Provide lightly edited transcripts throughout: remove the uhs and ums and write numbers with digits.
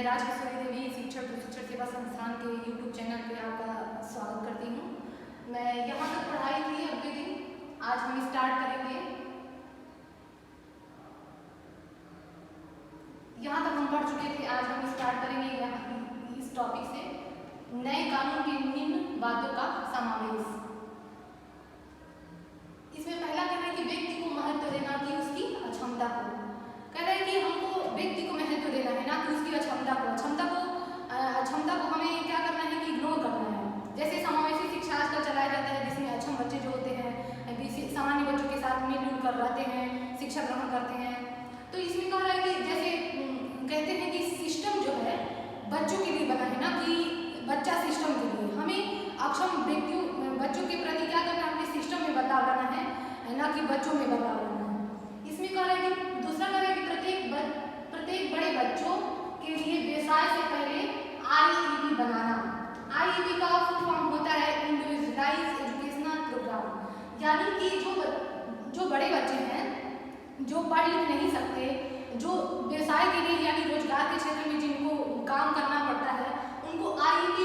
राजकिशोरी देवी शिक्षक प्रशिक्षण सेवा संस्थान के यूट्यूब चैनल पे आपका स्वागत करती हूँ। मैं यहाँ तक पढ़ाई थी अब के दिन, आज हम स्टार्ट करेंगे। यहाँ तक हम पढ़ चुके थे, आज हम स्टार्ट करेंगे यहाँ इस टॉपिक से, नए कानून के निम्न बातों का समावेश। इसमें पहला कह रहे हैं कि व्यक्ति को महत्व देना कि उसकी अक्षमता को। कह रहे हैं कि हमको व्यक्ति को महत्व देना है, ना कि उसकी अक्षमता को। अक्षमता को हमें क्या करना है कि इग्नोर करना है। जैसे समावेशी शिक्षा आजकल चलाया जाता है, जिसमें अक्षम बच्चे जो होते हैं सामान्य बच्चों के साथ मिलजुल कर रहते हैं, शिक्षा ग्रहण करते हैं। तो इसमें कह रहा है कि जैसे कहते हैं कि सिस्टम जो है बच्चों के लिए बना है, ना कि बच्चा सिस्टम के लिए। हमें अक्षम बच्चों के प्रति क्या करना है, अपने सिस्टम में बदलाव लाना है, ना कि बच्चों में बदलाव लाना है। इसमें कह रहा है कि दूसरा कह रहा है कि प्रत्येक बड़े बच्चों के लिए व्यवसाय से पहले IEP बनाना। IEP का फुल फॉर्म होता है इंडिविजुअलाइज्ड एजुकेशनल प्रोग्राम, यानी कि जो बड़े बच्चे हैं, जो पढ़ लिख नहीं सकते, जो व्यवसाय के लिए यानी रोजगार के क्षेत्र में जिनको काम करना पड़ता है, उनको IEP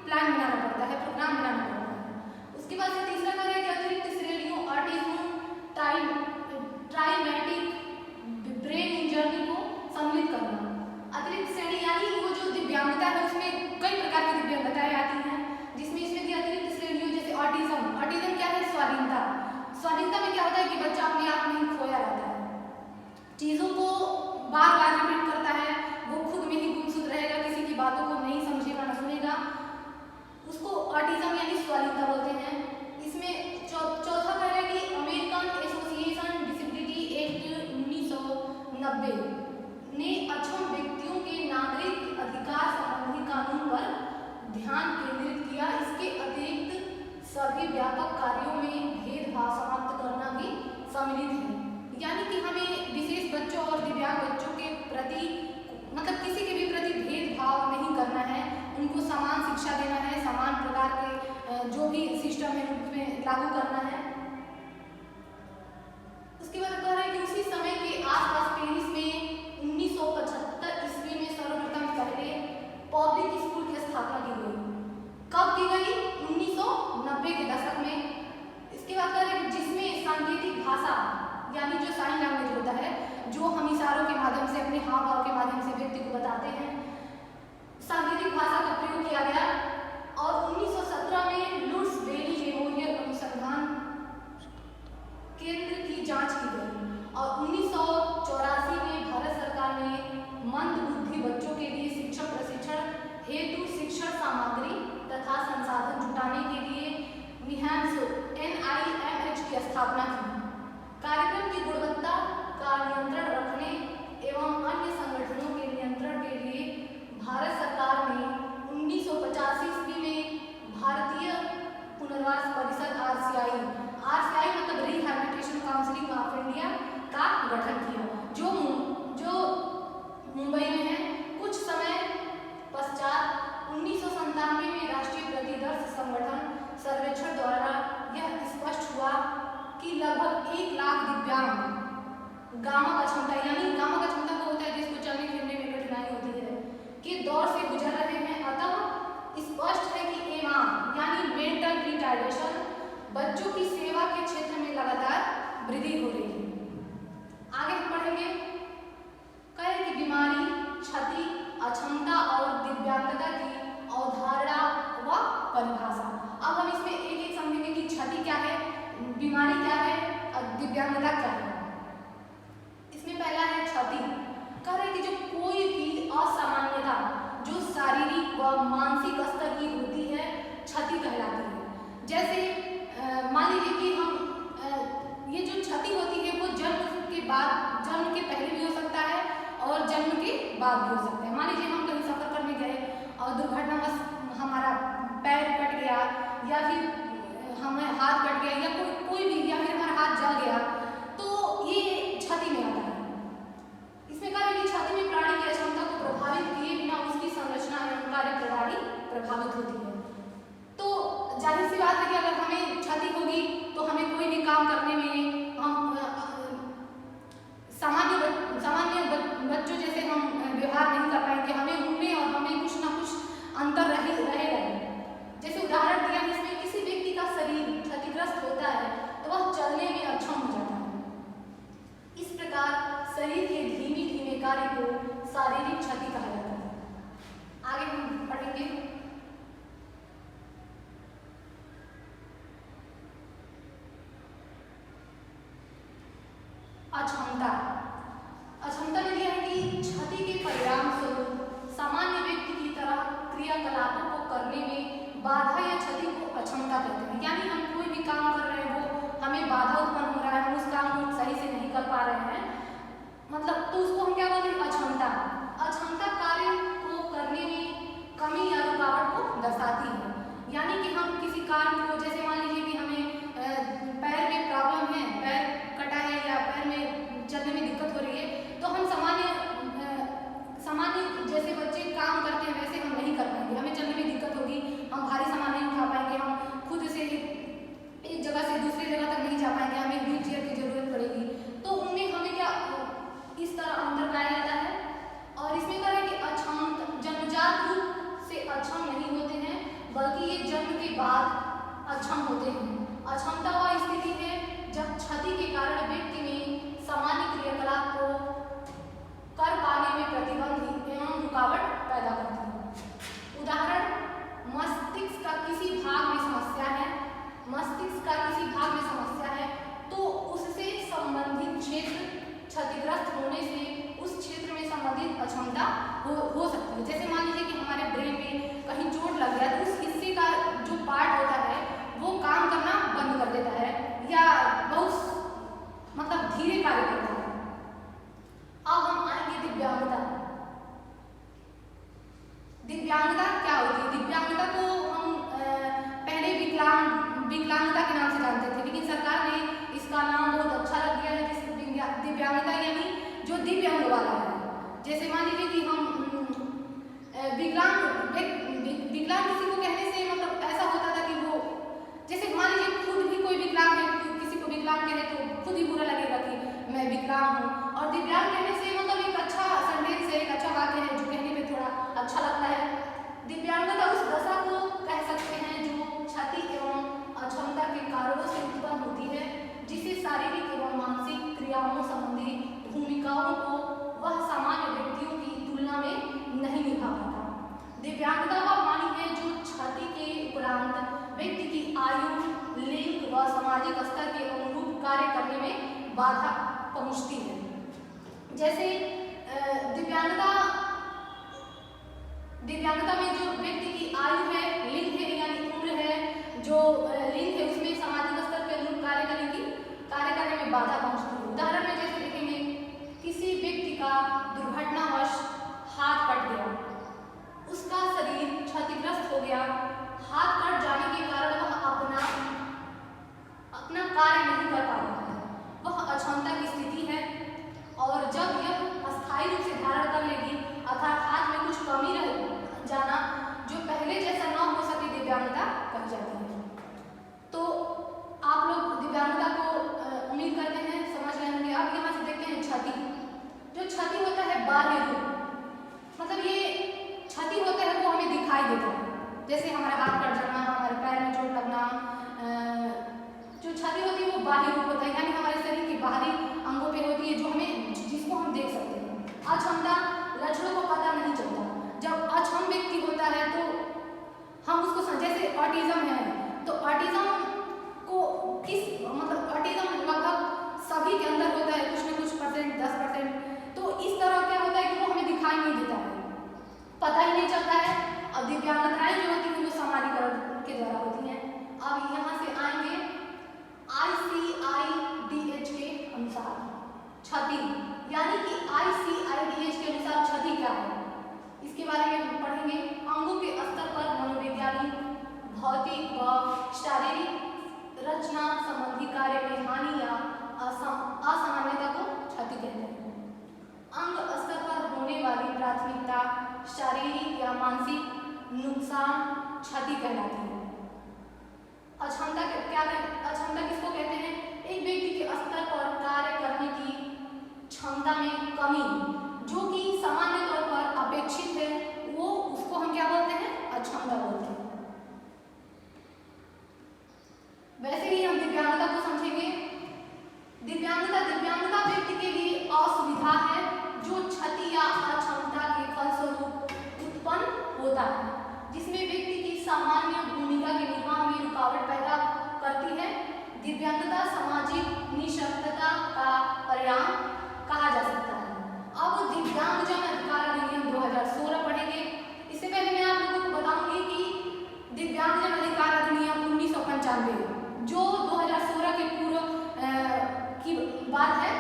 प्लान बनाना पड़ता है, प्रोग्राम बनाना पड़ता है। उसके बाद से तीसरा कह रहा है कि अतिरिक्त श्रेणियों ऑटिज्म, ट्राइमेटिक ब्रेन इंजरी को सम्मिलित करना। अतिरिक्त श्रेणी यानी वो जो दिव्यांगता है, उसमें कई प्रकार की दिव्यांगताएं आती हैं, जिसमें इसमें अतिरिक्त श्रेणियों जैसे ऑटिज्म क्या है, स्वाधीनता में क्या होता है कि बच्चा अपने आप में ही खोया रहता है, चीज़ों को बार बार रिपीट करता है, वो खुद में ही गुमसुम रहेगा, किसी की बातों को नहीं समझेगा ना सुनेगा, उसको ऑटिज्म यानी स्वाधीनता बोलते हैं। इसमें चौथा कह रहा है कि अमेरिकन एसोसिएशन डिसेबिलिटी एक्ट 1990 ने अक्षम व्यक्तियों के नागरिक अधिकार संबंधी कानून पर ध्यान केंद्रित किया। इसके अतिरिक्त सभी व्यापक कार्यों में भेदभाव समाप्त करना भी सम्मिलित है, यानी कि हमें विशेष बच्चों और दिव्यांग बच्चों के प्रति मतलब किसी के भी प्रति भेदभाव नहीं करना है, उनको समान शिक्षा देना है, समान प्रकार के जो भी सिस्टम है उसमें लागू करना है। उसके बाद कह रहा है कि उसी समय के आसपास पेरिस में 1975 ईस्वी में सर्वप्रथम पहले पब्लिक स्कूल की स्थापना की गई। कब की गई? 1990 के दशक में। इसके बाद कह रहे हैं जिसमें सांकेतिक भाषा यानी जो साइन लैंग्वेज होता है, जो हम इशारों के माध्यम से अपने हाव भाव के माध्यम से व्यक्ति को बताते हैं, सांकेतिक भाषा का प्रयोग किया गया। और 1917 में लुट्स बेली मेमोरियल अनुसंधान केंद्र की जांच की गई। और 1984 में भारत सरकार ने मंद बुद्धि बच्चों के लिए शिक्षक प्रशिक्षण हेतु शिक्षण सामग्री तथा संसाधन जुटाने के लिए NIMH की स्थापना की। कार्यक्रम की गुणवत्ता का नियंत्रण रखने एवं अन्य संगठनों के नियंत्रण के लिए भारत सरकार ने 1985 ईस्वी में भारतीय पुनर्वास परिषद RCI मतलब रिहैबिलिटेशन काउंसिल ऑफ इंडिया का गठन किया, जो मुंबई में है। कुछ समय पश्चात 1997 में राष्ट्रीय प्रतिदर्श संगठन सर्वेक्षण द्वारा यह स्पष्ट हुआ कि लगभग 1 लाख दिव्यांग गामा क्षमता यानी गामा का क्षमता को होता है जिसको चलने फिरने में कठिनाई होती है के दौर से गुजर रहे हैं। अतः स्पष्ट है कि एमा यानी मेंटल रिटार्डेशन बच्चों की सेवा के क्षेत्र में लगातार वृद्धि हो रही है। आगे हम पढ़ेंगे कहे कि बीमारी, क्षति, अक्षमता और दिव्यांगता की अवधारणा व परिभाषा। अब हम इसमें एक एक समझेंगे कि क्षति क्या है, बीमारी क्या है और दिव्यांगता क्या है। इसमें पहला है क्षति। कह रहे कि जो कोई भी असामान्यता जो शारीरिक व मानसिक स्तर की होती है, क्षति कहलाती है। जैसे मान लीजिए कि हम ये जो क्षति होती है वो जन्म के पहले भी हो सकता है और जन्म के बाद भी हो सकता है। मान लीजिए हम कहीं सफर करने गए और दुर्घटनावश हमारा पैर कट गया या फिर हमें हाथ कट गया या कोई भी या फिर हमारा हाथ जल गया, तो ये क्षति में आता है। इसमें कहा कि क्षति में प्राणी की क्षमता को प्रभावित किए बिना उसकी संरचना एवं कार्य प्रणाली प्रभावित होती है। तो जाहिर सी बात है कि अगर हमें क्षति होगी तो हमें कोई भी काम करने में हम सामान्य बच्चों जैसे हम व्यवहार नहीं कर पाएंगे, हमें उनमें और हमें कुछ ना कुछ अंतर रहेगा। जैसे उदाहरण दिया, इसमें किसी व्यक्ति का शरीर क्षतिग्रस्त होता है तो वह चलने में अक्षम हो जाता है। इस प्रकार शरीर के धीमे धीमे कार्य को शारीरिक क्षति कहा जाता है। आगे हम पढ़ेंगे। अक्षमता। अक्षमता में यह है कि क्षति के परिणाम स्वरूप सामान्य व्यक्ति की तरह क्रियाकलापों को करने में बाधा या क्षति को अक्षमता कहते हैं। यानी हम कोई भी काम कर रहे हैं, वो हमें बाधा उत्पन्न हो रहा है, हम उस काम को सही से नहीं कर पा रहे हैं, मतलब तो उसको हम क्या बोलते हैं? अक्षमता। अक्षमता कार्य को करने में कमी या रुकावट को दर्शाती है। यानी कि हम किसी काम को, जैसे मान लीजिए कि हमें पैर में प्रॉब्लम है, पैर कटा है या पैर में चलने में दिक्कत हो रही है, तो हम सामान्य जैसे बच्चे काम करते हैं वैसे हम नहीं कर पाएंगे, हमें चलने में दिक्कत होगी, हम भारी सामान नहीं उठा पाएंगे, हम खुद से एक जगह से दूसरी जगह तक नहीं जा पाएंगे, हमें व्हील चेयर की जरूरत पड़ेगी। तो उनमें हमें क्या इस तरह अंतर पाया जाता है। और इसमें क्या है कि अक्षम जन्मजात रूप से अक्षम नहीं होते हैं, बल्कि ये जन्म के बाद अक्षम होते हैं। अक्षमता वह स्थिति है जब क्षति के कारण व्यक्ति में सामान्य क्रियाकलाप को कर पाने में प्रतिबंध एवं रुकावट पैदा करती है। उदाहरण, मस्तिष्क का किसी भाग में समस्या है, तो उससे संबंधित क्षेत्र क्षतिग्रस्त होने से उस क्षेत्र में संबंधित अक्षमता हो सकती है। जैसे मान लीजिए कि हमारे ब्रेन में कहीं चोट लग गया, तो उस हिस्से का जो पार्ट होता है वो काम करना बंद कर देता है या बहुत मतलब धीरे कार्य करता है। अब हम आएंगे दिव्यांगता। दिव्यांगता क्या होती है? दिव्यांगता को हम पहले विकलांगता के नाम से जानते थे, लेकिन सरकार ने इसका नाम बहुत अच्छा रख दिया है, जिससे दिव्यांगता यानी जो दिव्य अंग वाला है। जैसे मान लीजिए कि हम विकलांग किसी को कहने से मतलब ऐसा होता था कि वो, जैसे मान लीजिए खुद भी कोई विकलांग है, किसी को विकलांग कहे तो खुद ही बुरा लगेगा कि मैं विकलांग हूँ। और दिव्यांग कहने से मतलब एक अच्छा संदेश है, एक अच्छा वाक्य है जो कहने में थोड़ा अच्छा लगता है। दिव्यांगता उस दशा को कह सकते हैं जो क्षति एवं अक्षमता के कारणों से उत्पन्न होती है, जिसे शारीरिक एवं मानसिक क्रियाओं संबंधी भूमिकाओं को वह सामान्य व्यक्तियों की तुलना में नहीं निभा पाता। दिव्यांगता वह हानि है जो क्षति के उपरांत व्यक्ति की आयु, लिंग व सामाजिक स्तर के अनुरूप कार्य करने में बाधा पहुंचती है। जैसे दिव्यांगता में जो व्यक्ति की आयु है, लिंग है यानी उम्र है, जो लिंग है उसमें सामाजिक स्तर के अनुरूप कार्य करने में बाधा पहुंचती है। उदाहरण में जैसे देखेंगे, किसी व्यक्ति का दुर्घटनावश हाथ कट गया, उसका शरीर क्षतिग्रस्त हो गया, हाथ कट जाने के कारण वह अपना कार्य नहीं कर पा रहा है, वह अक्षमता की स्थिति है। और जब यह अस्थायी रूप से धारण कर लेगी, अर्थात हाथ में कुछ कमी रह जाना जो पहले जैसा न हो सके, दिव्यांगता कही जाती है। तो आप लोग दिव्यांगता को उम्मीद करते हैं समझ गए होंगे। अब यहाँ से देखते हैं क्षति। जो क्षति होता है बाह्य रूप, मतलब ये क्षति होता है वो हमें दिखाई देता है, जैसे हमारा हाथ कट जाना, हमारे पैर में चोट लगना। जो क्षति होती है वो बाह्य रूप होता है, यानी हमारे शरीर के बाहरी अंगों पे होती है, जिसको हम देख सकते हैं। अक्षमता लक्षणों को पता नहीं चलता। जब अक्षम व्यक्ति होता है तो हम उसको, जैसे ऑटिज्म है, तो ऑटिज्म को ऑटिज्म लगभग सभी के अंदर होता है, कुछ ना कुछ परसेंट, 10%। तो इस तरह क्या होता है कि वो हमें दिखाई नहीं देता है, पता ही नहीं चलता है। अब दिव्यांगताएं जो होती हैं वो समाजीकरण के द्वारा होती हैं। अब यहाँ से आएंगे ICIDH के अनुसार क्षति, यानी कि ICIDH के अनुसार क्षति क्या है इसके बारे में हम पढ़ेंगे। अंगों के स्तर पर मनोवैज्ञानिक, भौतिक व शारीरिक रचना संबंधी कार्य में हानि या असामान्यता को क्षति कहते हैं। अंग स्तर पर होने वाली प्राथमिकता शारीरिक या मानसिक नुकसान क्षति कहलाती है। अक्षमता किसको कहते हैं? एक व्यक्ति के स्तर पर कार्य करने की क्षमता में कमी, जो कि सामान्य तौर पर अविकसित है वो उसको हम क्या बोलते हैं, अक्षमता बोलते हैं। वैसे ही हम दिव्यांगता को समझेंगे। दिव्यांगता व्यक्ति के लिए असुविधा है जो क्षति या अक्षमता के फलस्वरूप उत्पन्न होता है, जिसमें व्यक्ति की सामान्य भूमिका के निर्वाह में रुकावट पैदा करती है। दिव्यांगता सामाजिक निःशक्तता का परिणाम कहा जा सकता है। अब दिव्यांगजन अधिकार अधिनियम 2016 पढ़ेंगे। इससे पहले मैं आप लोगों को बताऊंगी कि दिव्यांगजन अधिकार अधिनियम 1995 जो 2016 के पूर्व की बात है,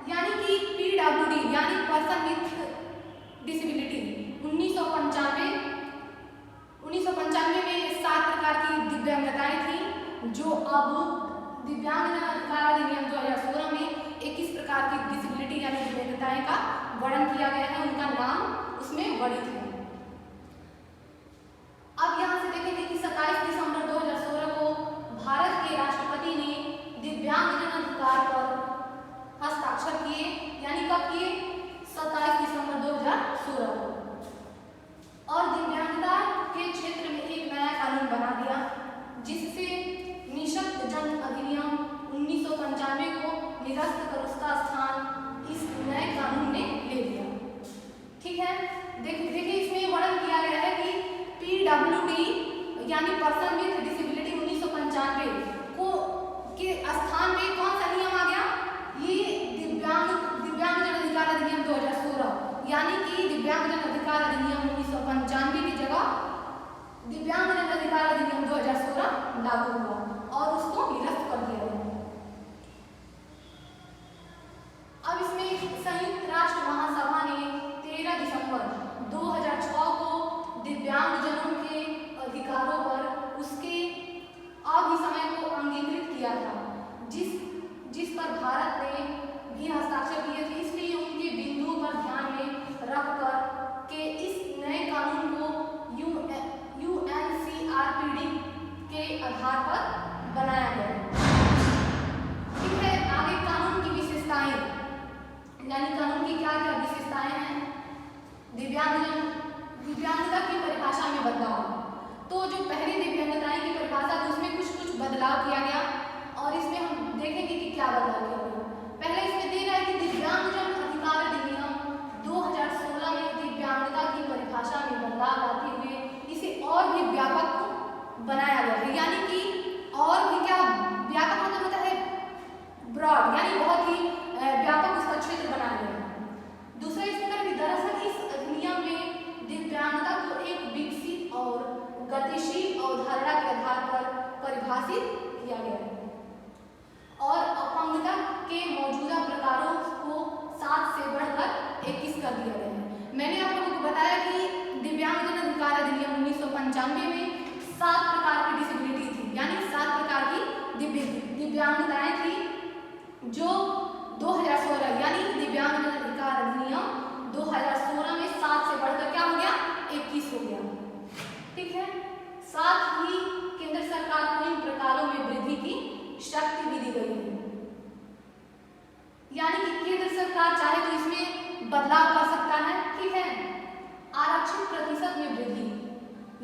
यानी कि PWD यानी पर्सन विथ डिसेबिलिटी 1995 में 7 प्रकार की दिव्यांगताएं थी, जो अब दिव्यांगजन अधिकार अधिनियम 2016 में 21 प्रकार की डिसेबिलिटी यानी दिव्यांगताएं का वर्णन किया गया है, उनका नाम उसमें वर्णित है। अब यहाँ से देखेंगे कि 27 दिसंबर 2016 को भारत के राष्ट्रपति ने दिव्यांगजन अधिकार पर हस्ताक्षर किए, यानी कब किए, 27 दिसंबर 2016 को, और दिव्यांगता के क्षेत्र में एक नया कानून बना दिया, जिससे निःशक्त जन अधिनियम 1995 को निरस्त कर उसका स्थान इस नए कानून ने ले लिया। ठीक है, देखिए इसमें वर्णन किया गया है कि PWD यानी पर्सन विथ डिसेबिलिटी 1995 को के स्थान पे कौन सा नियम आ गया, ये दिव्यांगजन अधिकार अधिनियम 2016, यानी कि दिव्यांगजन अधिकार अधिनियम 1995 की जगह दिव्यांगजन अधिकार अधिनियम 2016 लागू हुआ और उसको निरस्त कर दिया गया। अब इसमें संयुक्त राष्ट्र महासभा ने 13 दिसंबर 2006 को दिव्यांगजनों के अधिकारों पर उसके अभिसमय को अंगीकृत किया था, जिस पर भारत ने भी हस्ताक्षर किए थे। इसलिए उनके बिंदुओं पर ध्यान में रखकर के इस नए कानून को UNCRPD के आधार पर बनाया गया। ठीक है, आगे कानून की विशेषताएं, यानी कानून की क्या क्या विशेषताएं हैं। दिव्यांगता की परिभाषा में बदलाव, तो जो पहली दिव्यांगताएं की परिभाषा थी उसमें कुछ बदलाव किया गया, और इसमें हम देखेंगे कि क्या बदलाव किया गया। पहले इसमें दे रहा है कि दिव्यांगजन अधिकार अधिनियम 2016 में दिव्यांगता की परिभाषा में बदलाव लाते हुए इसे और भी व्यापक बनाया गया है, यानी कि और भी क्या व्यापक मतलब होता है ब्रॉड, यानी बहुत ही व्यापक उसका क्षेत्र बनाया गया है। दूसरा इसमें कि दरअसल इस अधिनियम में दिव्यांगता को एक विकसित और गतिशील अवधारणा के आधार पर परिभाषित किया गया है, और अपंगता के मौजूदा प्रकारों को 7 से बढ़कर 21 कर दिया गया है। मैंने आप लोगों को बताया कि दिव्यांगजन अधिकार अधिनियम 1995 में 7 प्रकार की डिसेबिलिटी थी, यानी 7 प्रकार की दिव्यांगताएं थी, जो 2016 यानी दिव्यांगजन अधिकार अधिनियम 2016 में 7 से बढ़कर क्या हो गया, 21 हो गया। ठीक है, साथ ही केंद्र सरकार को इन प्रकारों में वृद्धि की शक्ति भी दी गई है, यानी कि केंद्र सरकार चाहे तो इसमें बदलाव कर सकता है। ठीक है, आरक्षित प्रतिशत में वृद्धि,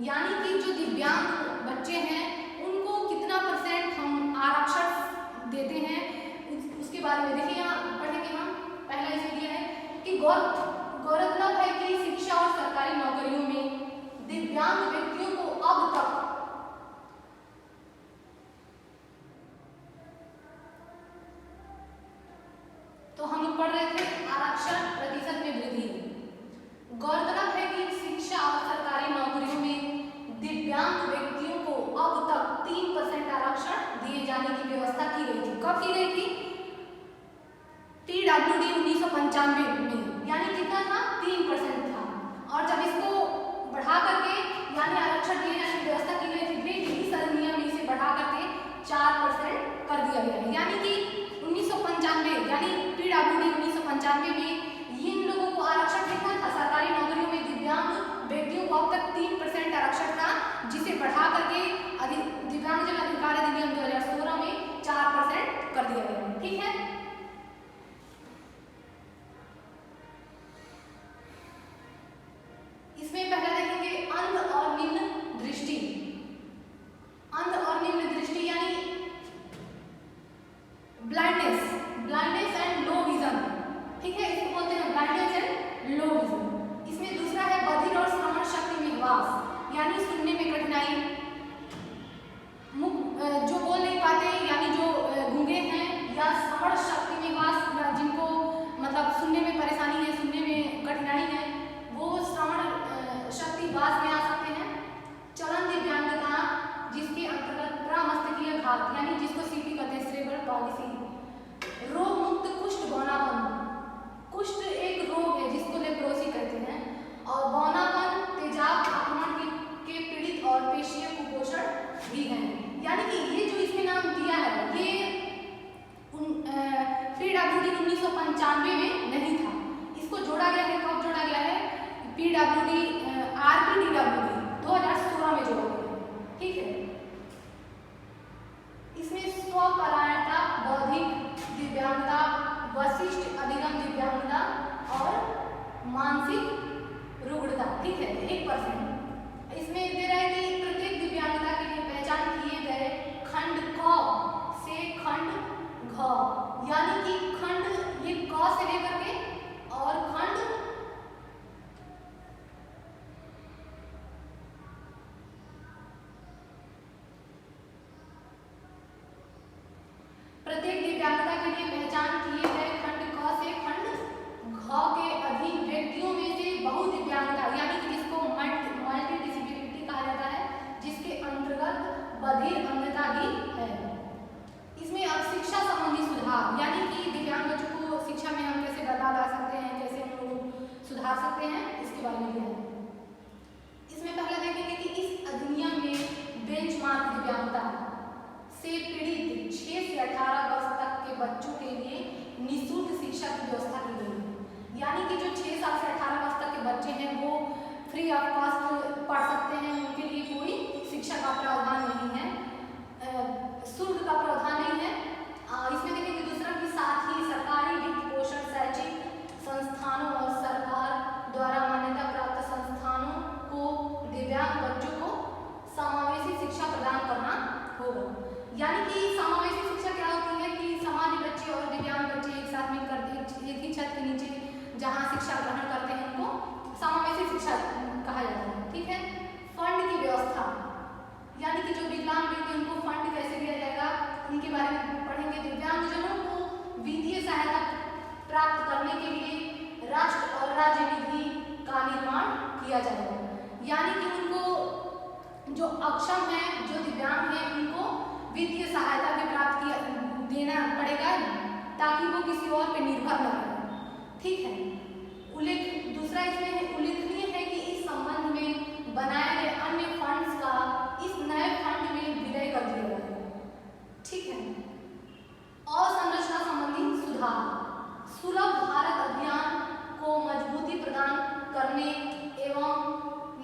यानी कि जो दिव्यांग बच्चे हैं उनको कितना % हम आरक्षण देते हैं, उसके बारे में देखिए यहाँ पढ़ेंगे हम। पहला इसमें दिया है कि गौरतलब है कि शिक्षा और सरकारी नौकरियों में दिव्यांग व्यक्तियों को अब तक तो हम लोग पढ़ रहे थे आरक्षण प्रतिशत में वृद्धि। गौरतलब है कि शिक्षा और सरकारी नौकरियों में दिव्यांग व्यक्तियों को अब तक 3% आरक्षण दिए जाने की व्यवस्था की गई थी। कब की गई थी? PWD 1995 में, यानी कितना था, 3% था, और जब इसको बढ़ा करके यानी आरक्षण दिए जाने की व्यवस्था की गई थी, फिर इस अधिनियम में इसे बढ़ा करके 4% कर दिया गया है, यानी कि 1995 यानी PWD 1995 में इन लोगों को आरक्षण कितना था, सरकारी नौकरियों में दिव्यांग व्यक्तियों को अब तक 3% आरक्षण था, जिसे बढ़ा करके दिव्यांगजन अधिकार अधिनियम 2016 में 4% कर दिया गया। ठीक है, घात यानी जिसको सीपी कहते हैं, सेरेब्रल पॉलिसी, रोग मुक्त कुष्ठ बौनापन, कुष्ठ एक रोग है जिसको लेप्रोसी कहते हैं, और बौनापन तेजाब आक्रमण के पीड़ित और पेशीय कुपोषण भी है। यानी कि ये जो इसमें नाम दिया है ये पीडब्ल्यूडी 1995 में नहीं था, इसको जोड़ा गया है। कब जोड़ा गया है? पीडब्ल्यूडी आरपीडब्ल्यूडी 2016 में जोड़ा गया है। ठीक है, इसमें स्वपरायणता, बौद्धिक दिव्यांगता, वशिष्ठ अधिगम दिव्यांगता और मानसिक रुग्णता, ठीक है, 1%। इसमें दे रहा है कि प्रत्येक दिव्यांगता के लिए पहचान किए गए खंड क से खंड घ, यानी कि खंड ये क से लेकर के और खंड प्रत्येक दिव्यांगता के लिए पहचान किए गए खंड क से खंड घ के अधीन व्यक्तियों में से बहुदिव्यांगता यानी कि जिसको मल्टी डिसेबिलिटी कहा जाता है, जिसके अंतर्गत बधिर अंगता भी है। इसमें अब शिक्षा संबंधी सुधार यानी कि दिव्यांग बच्चों को शिक्षा में हम कैसे बदलाव ला सकते हैं, कैसे हम लोग सुधार सकते हैं, इसके बारे में दिया है। इसमें पहले देखेंगे कि इस अधिनियम में बेंचमार्क दिव्यांगता से पीड़ित 6 से 18 वर्ष तक के बच्चों के लिए निःशुल्क शिक्षा की व्यवस्था की गई है। यानी कि जो 6 साल से 18 वर्ष तक के बच्चे हैं वो फ्री ऑफ कॉस्ट पढ़ सकते हैं, उनके लिए कोई शिक्षा का प्रावधान नहीं है, शुल्क का प्रावधान नहीं है। इसमें देखेंगे दूसरा कि साथ ही सरकारी वित्त पोषण शैक्षिक संस्थानों और सरकार द्वारा मान्यता प्राप्त संस्थानों को दिव्यांग बच्चों को समावेशी शिक्षा प्रदान करना होगा। यानी कि समावेशी शिक्षा क्या होती है कि सामान्य बच्चे और दिव्यांग बच्चे एक साथ मिलकर एक ही छत के नीचे जहाँ शिक्षा ग्रहण करते हैं उनको समावेशी शिक्षा कहा जाता है। ठीक है, फंड की व्यवस्था यानी कि जो विकलांग व्यक्ति उनको फंड कैसे दिया जाएगा, इनके बारे में पढ़ेंगे। दिव्यांगजनों को वित्तीय सहायता प्राप्त करने के लिए राष्ट्र और राज्य निधि का निर्माण किया जाएगा। यानी कि उनको जो अक्षम है, जो दिव्यांग है, उनको वित्तीय सहायता भी प्राप्त देना पड़ेगा ताकि वो किसी और पे निर्भर न रहे। ठीक है, दूसरा इसमें उल्लेखनीय है कि इस संबंध में बनाए गए अन्य फंड्स का इस नए फंड में विलय कर दिया गया है। ठीक है, और संरचना संबंधी सुधार, सुलभ भारत अभियान को मजबूती प्रदान करने एवं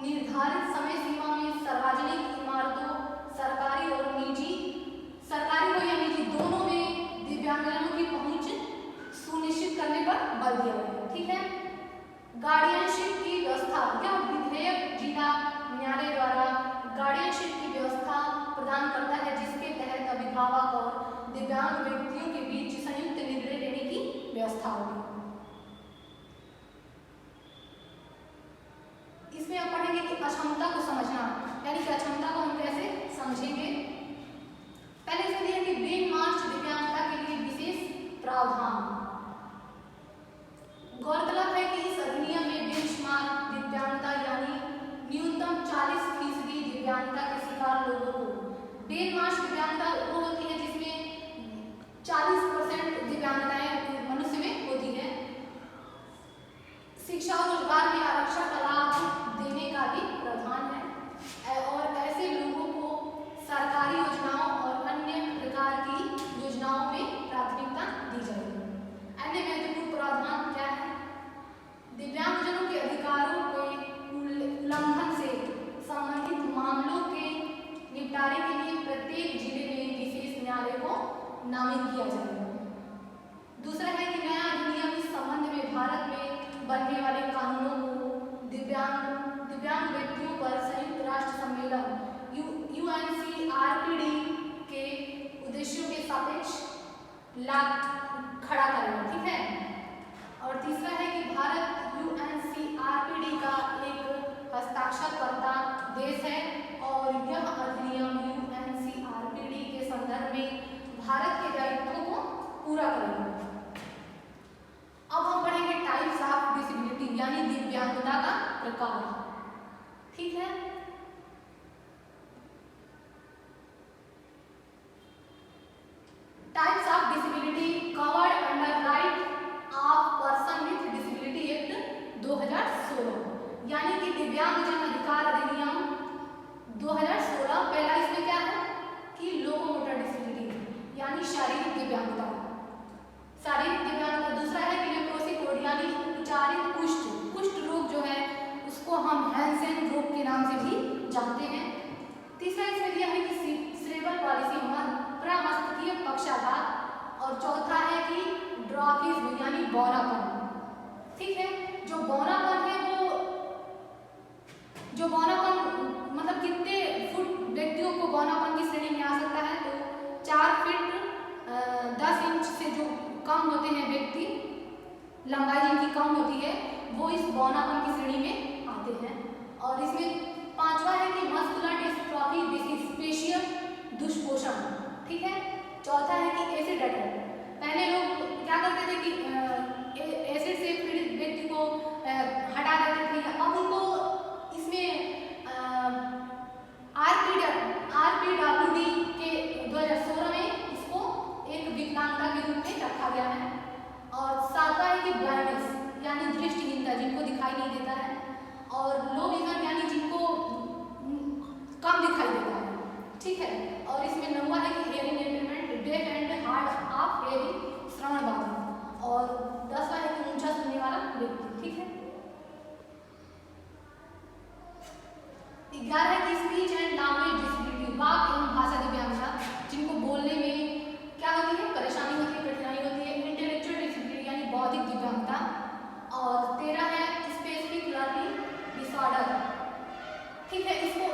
निर्धारित समय सीमा में सार्वजनिक इमारतों, सरकारी और निजी, सरकारी हो या निजी दोनों में दिव्यांगजनों की पहुंच सुनिश्चित करने पर बल दिया गया। ठीक है, गार्डियनशिप की व्यवस्था, यह विधेयक जिला न्यायालय द्वारा गार्डियनशिप की व्यवस्था प्रदान करता है जिसके तहत अभिभावक और दिव्यांग व्यक्तियों के बीच संयुक्त निर्णय लेने की व्यवस्था होगी। इसमें आप पढ़ेंगे कि अक्षमता को समझना, यानी कि अक्षमता को हम कैसे समझेंगे। पहले इसमें दिया कि बेनमार्च दिव्यांगता के लिए विशेष प्रावधान। गौरतलब है कि इस अधिनियम में बेंचमार्क दिव्यांगता यानी न्यूनतम 40% दिव्यांगता के शिकार लोगों को, बेनमार्च दिव्यांगता वो होती है जिसमें 40% दिव्यांगताएं मनुष्य में होती है, शिक्षा और रोजगार में आरक्षण का लाभ देने का भी प्रावधान है और ऐसे लोगों को सरकारी योजनाओं और अन्य प्रकार की योजनाओं में प्राथमिकता दी जाएगी। अन्य महत्वपूर्ण प्रावधान क्या है? दिव्यांगजनों के अधिकारों के उल्लंघन से संबंधित मामलों के निपटारे के लिए प्रत्येक जिले में विशेष न्यायालय को नामित किया जाएगा। दूसरा है कि नया अधिनियम इस संबंध में भारत में बनने वाले कानूनों को दिव्यांग व्यक्तियों पर संयुक्त राष्ट्र सम्मेलन UNCRPD के उद्देश्यों के सापेक्ष खड़ा करेगा। ठीक है, और तीसरा है कि भारत UNCRPD का एक हस्ताक्षरकर्ता देश है और यह अधिनियम UNCRPD के संदर्भ में भारत के दायित्वों को पूरा करेगा। अब हम पढ़ेंगे टाइप्स ऑफ डिसेबिलिटी यानी दिव्यांगता का प्रकार। ठीक है, बौनापन की श्रेणी में आ सकता है। तो 4 फीट 10 इंच से जो कम होते हैं व्यक्ति, लंबाई जिनकी कम होती है, वो इस बौनापन की श्रेणी में आते हैं। और इसमें 5वां है कि मस्कुलर डिस्ट्रॉफी डिसपेशियल दुष्पोषण, ठीक है। चौथा है कि एसिड अटैक। पहले लोग क्या करते थे कि एसिड से पीड़ित व्यक्ति को हटा देते थे, अब उनको इसमें आरपीडब्ल्यूडी के 2016 में इसको एक विकलांगता के रूप में रखा गया है। और 7वां है कि ब्लाइंडनेस यानी दृष्टिहीनता, जिनको दिखाई नहीं देता है, और लो विजन यानी जिनको कम दिखाई देता है, ठीक है। और इसमें 9वां है कि hearing impairment, deaf and hard of hearing, श्रवण बाधित। और 10वां है कि ऊंचा सुनने वाला व्यक्ति, ठीक है। 11 है कि स्पीच एंड लैंग्वेज डिसेबिलिटी, वाक एवं भाषा दिव्यांगता, जिनको बोलने में क्या होती है, परेशानी होती है, कठिनाई होती है। इंटेलेक्चुअल डिसेबिलिटी यानी बौद्धिक दिव्यांगता। और 13 है स्पेसिफिक लर्निंग डिसऑर्डर, ठीक है। इसको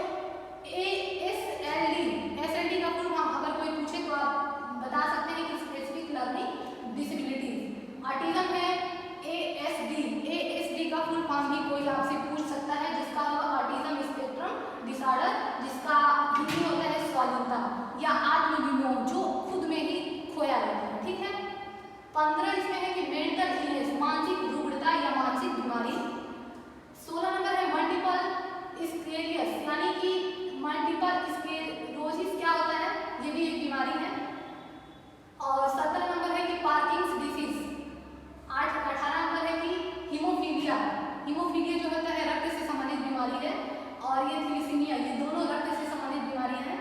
एसएलडी का फुल फॉर्म अगर कोई पूछे तो आप बता सकते हैं कि स्पेसिफिक लर्निंग डिसेबिलिटी। ऑटिज्म है एएसडी का फुल फॉर्म भी कोई आपसे पूछ सकता है, जिसका होगा ऑटिज्म स्पेक्ट्रम डिसऑर्डर, जिसका हिंदी होता है स्वाधीनता या आत्मविमोह, जो खुद में ही खोया रहता है, ठीक है। 15 इसमें है कि मेंटल इलनेस, मानसिक रुग्णता या मानसिक बीमारी। 16 नंबर है मल्टीपल स्क्लेरोसिस यानी कि मल्टीपल स्क्लेरोसिस क्या होता है, ये भी एक बीमारी है। और 17 नंबर है कि पार्किंस डिसीज। 18 नंबर है कि हीमोफीलिया, हीमोफीलिया जो होता है रक्त से संबंधित बीमारी है। और ये थैलेसीमिया, ये दोनों रक्त से संबंधित बीमारी है।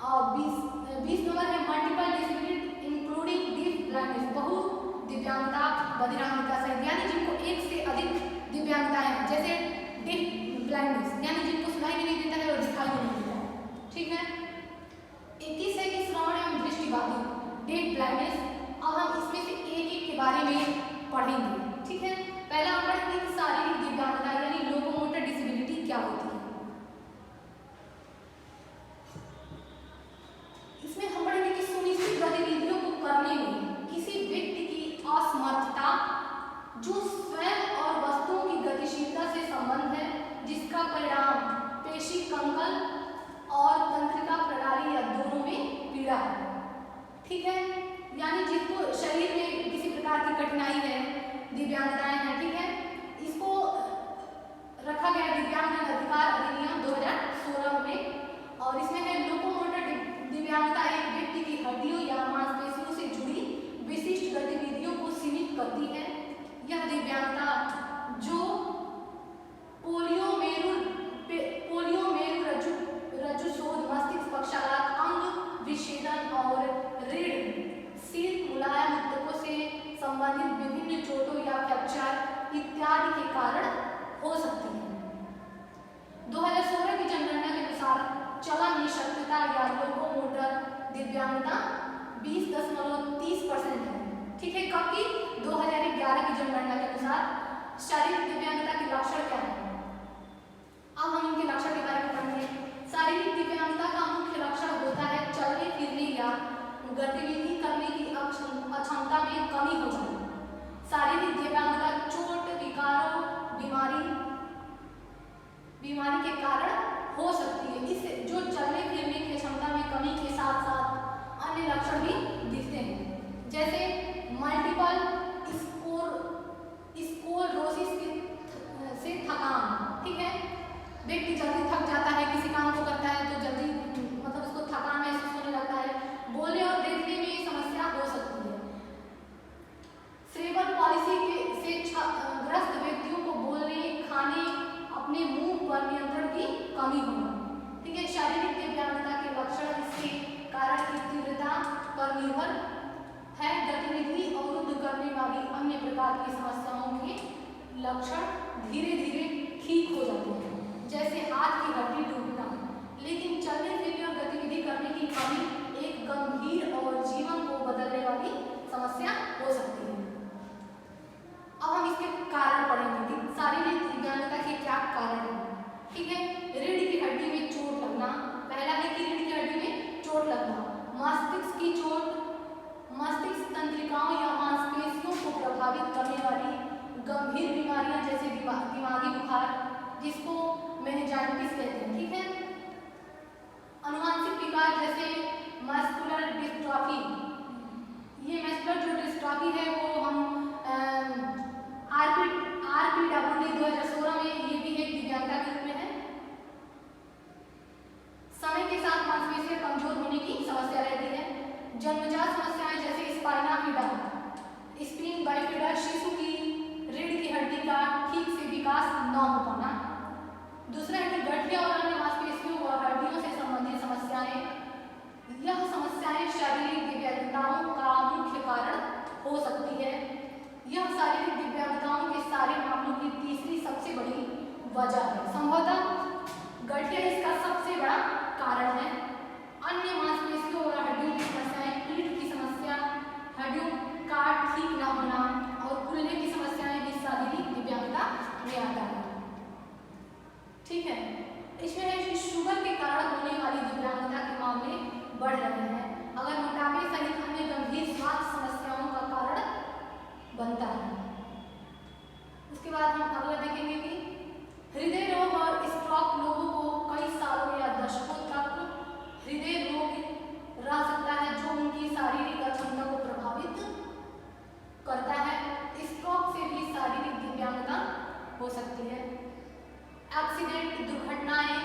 और 20 नंबर है multiple disability including deaf blindness, बहु दिव्यांगता बधिरांगता सहित, यानी जिनको एक से अधिक दिव्यांगताएं हैं, जैसे डीफ ब्लाइंडनेस यानी जिनको सुनाई भी नहीं देता है और दिखाई भी नहीं देता है, ठीक है। 21 है कि श्रवण एवं दृष्टि बाधित, डेफ ब्लाइंडनेस। अब हम इसमें से एक के बारे में पढ़ेंगे, ठीक है। पहला हम पढ़ेंगे कि शारीरिक दिव्यांगता यानी लोकोमोटर डिसेबिलिटी क्या होती है। इसमें हम पढ़ेंगे कि सुनिश्चित गतिविधियों को करने में किसी व्यक्ति की असमर्थता जो स्वयं और वस्तुओं की गतिशीलता से संबंध है, जिसका परिणाम पेशी कंकल और तंत्रिका प्रणाली या दोनों में पीड़ा है, ठीक है। यानी जिसको शरीर में किसी प्रकार की कठिनाई है, दिव्यांगताएं हैं, ठीक है, इसको रखा गया दिव्यांगजन अधिकार अधिनियम 2016 में। और इसमें है लोकोमोटर दिव्यांगता एक व्यक्ति की हड्डियों या मांसपेशियों से जुड़ी विशिष्ट गतिविधियों को सीमित करती है। यह दिव्यांगता जो पोलियोमेरु रज्जु शोध, मस्तिष्क पक्षाघात, अंग विच्छेदन और रीढ़ शीर्ष मुलायम ऊतकों से संबंधित विभिन्न चोटों या फ्रैक्चर इत्यादि के कारण हो सकती है। 2016 की जनगणना के अनुसार चलन निःशक्तता या लोकोमोटर दिव्यांगता 20.30% है, ठीक है। कब की? 2011 की जनगणना के अनुसार। शारीरिक दिव्यांगता के लक्षण क्या है? अब हम इनके लक्षण के बारे में पढ़ेंगे। शारीरिक दिव्यांगता का मुख्य लक्षण होता है चलने फिरने या गतिविधि करने की अक्षमता में कमी हो जाना। शारीरिक दिव्यांगता चोट, विकारों, बीमारी के कारण हो सकती है। इससे जो चलने फिरने की क्षमता में कमी के साथ साथ अन्य लक्षण भी दिखते हैं, जैसे मल्टीपल स्क्लेरोसिस से थकान, ठीक है। व्यक्ति जल्दी थक जाता है, किसी काम को करता है तो जल्दी मतलब उसको थकान महसूस होने लगता है। बोलने और देखने में समस्या हो सकती है। सेरेब्रल पॉलिसी से ग्रस्त व्यक्तियों को बोलने, खाने, अपने मुंह पर नियंत्रण की कमी होना, ठीक है। शारीरिक दिव्यांगता के लक्षण इसके कारण की तीव्रता पर निर्भर है। गतिविधि अवरुद्ध करने वाली अन्य प्रकार की समस्याओं के लक्षण धीरे धीरे ठीक हो जाते हैं, जैसे हाथ की हड्डी टूटना, लेकिन चलने फिरने और गतिविधि करने की कमी एक गंभीर और जीवन को बदलने वाली समस्या हो सकती है। अब हम इसके कारण पढ़ेंगे कि शारीरिक दिव्यांगता के क्या कारण हैं, ठीक है। रीढ़ की हड्डी में चोट लगना, पहला है कि रीढ़ की हड्डी ट्रॉफी है वो हम RPWD 2016 में ये भी एक दिव्यांगता के रूप में है। समय के साथ मांसपेशियां कमजोर होने की समस्या रहती है। जन्मजात समस्याएं जैसे स्पाइना फिडा, स्पिन बाइफिडा, शिशु की रीढ़ की हड्डी का ठीक से विकास न हो पाना। दूसरा है कि गठिया और अन्य मांसपेशियों व हड्डियों से संबंधित समस्याएं। यह समस्याएं शारीरिक दिव्यांगताओं का मुख्य कारण हो सकती है। यह शारीरिक दिव्यांगताओं के सारे मामलों की तीसरी सबसे बड़ी वजह है। संभवतः गठिया इसका सबसे बड़ा कारण है। अन्य मांसपेशियों और हड्डियों की समस्याएं, पीठ की समस्या, हड्डियों का ठीक न होना और खुलने की समस्याएं भी शारीरिक दिव्यांगता में आता है। ठीक है, इसमें है कि शुगर के कारण होने वाली दिव्यांगता के मामले बढ़ रहे हैं। अगर मोटापे सहित अन्य गंभीर स्वास्थ्य समस्याओं का कारण बनता है। उसके बाद हम अगला देखेंगे कि हृदय रोग और स्ट्रोक लोगों को कई सालों या दशकों तक हृदय रोग रह सकता है जो उनकी शारीरिक अक्षमता को प्रभावित करता है। स्ट्रोक से भी शारीरिक दिव्यांगता हो सकती है। एक्सीडेंट, दुर्घटनाएं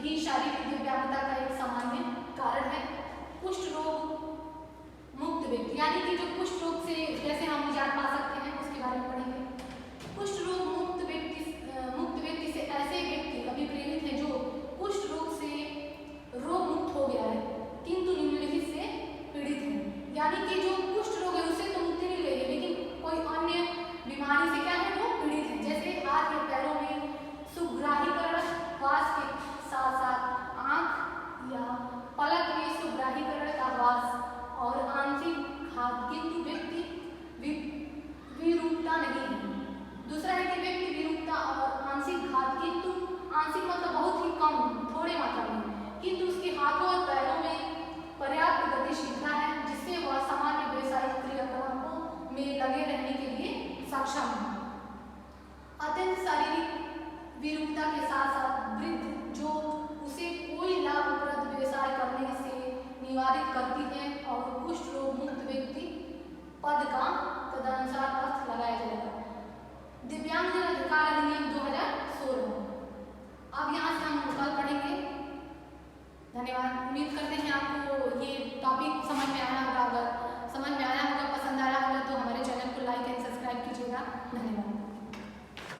भी शारीरिक दिव्यांगता का एक सामान्य कारण है। कुष्ठ रोग मुक्त व्यक्ति, यानी कि जो कुष्ठ रोग से कैसे हम निजात पा सकते हैं उसके बारे में पढ़ेंगे। कुष्ठ रोग मुक्त व्यक्ति से ऐसे व्यक्ति अभिप्रेरित हैं जो कुष्ठ रोग से रोग मुक्त हो गया है किंतु निम्नलिखित से पीड़ित है। यानी कि जो कुष्ठ रोग है उससे तो मुक्ति मिल गई है लेकिन कोई अन्य बीमारी से क्या है वो पीड़ित है। जैसे हाथ या पैरों में सुग्राहीकरण, श्वास के साथ साथ आंख या पलक में सुग्राहीकरण का ह्रास और आंशिक घात, किंतु व्यक्ति विरूपता नहीं है। दूसरा है कि व्यक्ति विरूपता और आंशिक घात, किंतु आंशिक मतलब बहुत ही कम, थोड़े मात्रा में, किंतु उसके हाथों और पैरों में पर्याप्त गतिशीलता है जिससे वह सामान्य व्यवसायिक क्रियाकलापों में लगे रहने के लिए सक्षम है। अत्यंत शारीरिक विरूपता के साथ साथ वृद्ध जो उसे कोई लाभप्रद व्यवसाय करने से निवारित करती है और कुष्ठ रोग मुक्त व्यक्ति पद का तदनुसार अर्थ लगाया जाएगा। दिव्यांगजन अधिकार अधिनियम 2016। अब यहाँ से हम कल पढ़ेंगे। धन्यवाद। उम्मीद करते हैं आपको ये टॉपिक समझ में आया होगा। अगर समझ में आया होगा, पसंद आया होगा तो हमारे चैनल को लाइक एंड सब्सक्राइब कीजिएगा। धन्यवाद।